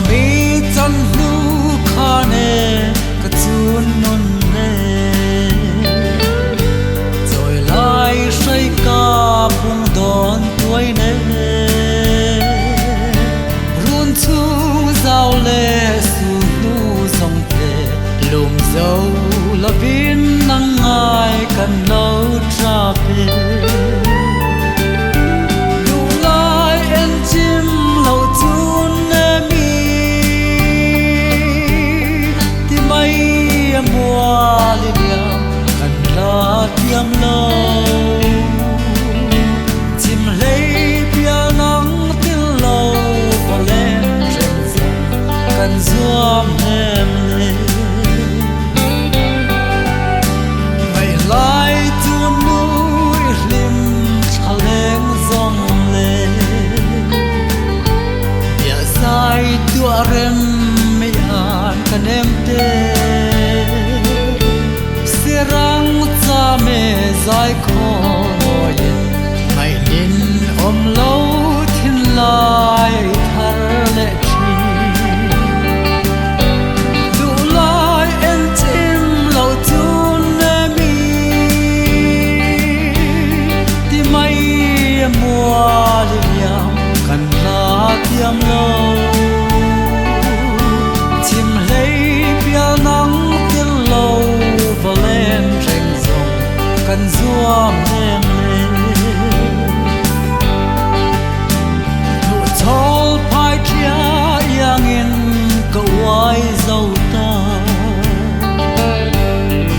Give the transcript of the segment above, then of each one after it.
mi chan nu khane ka chun nun ne rồi lai say ca bung đón tuổi ne run chu giao lệ su nu sông thế lùm dâu là vin nắng ai cần lâu tra về đủ lai en chim lâu chun em mi thì mấy mùa liêm cần là tiêm lâu chim lấy bia nắng tiếng lâu và lên trên dòng cần zoom em lên lai tuôn núi lim cha lên dòng lên bia dài tua rem mi an kan em te serang cha me dài kho yen ngày nin om lâu thin lai thar le chi du lai en tim lâu tuôn mùa liêm cần là tiêm lâu chim lấy bia nắng tiếng lâu và lên rành ròng cần zoom em lên nụ thol phai chia yang in cậu ai dâu ta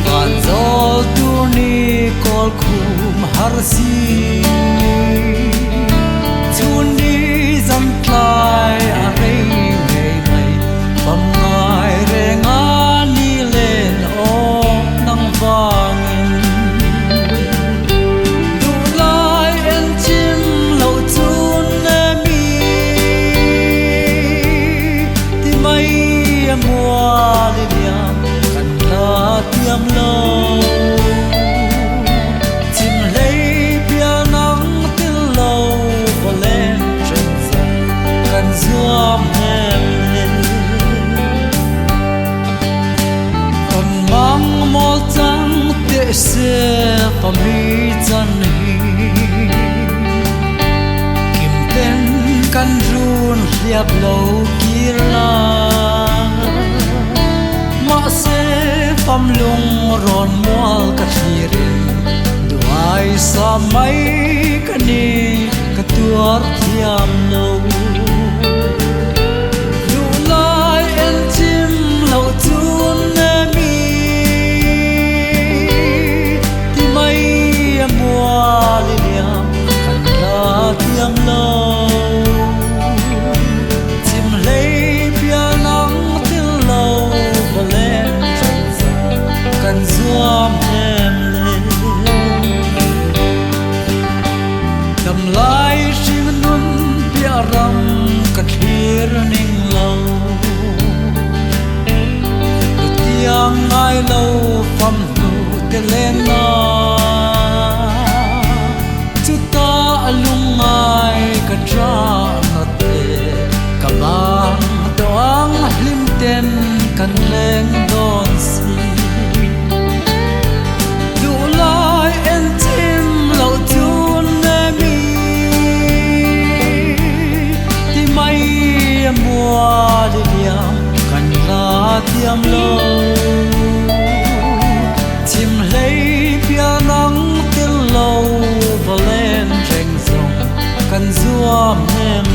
van zol tu ni kol khum har si chun đi dăm tlai a rei ngei mai pam ngai re nga ni lên o nang vangin du lai en chim lâu chun em mi ti mai mùa liêm cần là tiêm lâu chim lấy bia nắng tiếng lâu và lên trên dòng cần zoom em lên còn mang màu trắng tệ xe và mi chân hi kim tên căn run liệp lâu kia la mà sẽ pham lung ron mual cả thirin duai sa mai kani katuar thiam lâu du lai en chim lâu chun em mi thì mấy mùa liêm cần là thiam lâu chim lấy bia nắng tiếng lâu và lên rành ròng cần zoom em lên đầm lai sinh nun bia ram cắt hiền ninh lâu tiếng ai lâu pham nu te lên na chu ta lung ai cắt ra na te ka bang toang lim ten kan leng don si du lai en tim lâu chun em mi ti mai mùa liêm cần là tiêm lâu chim lấy bia nắng tiếng lâu và lên rành ròng cần zoom em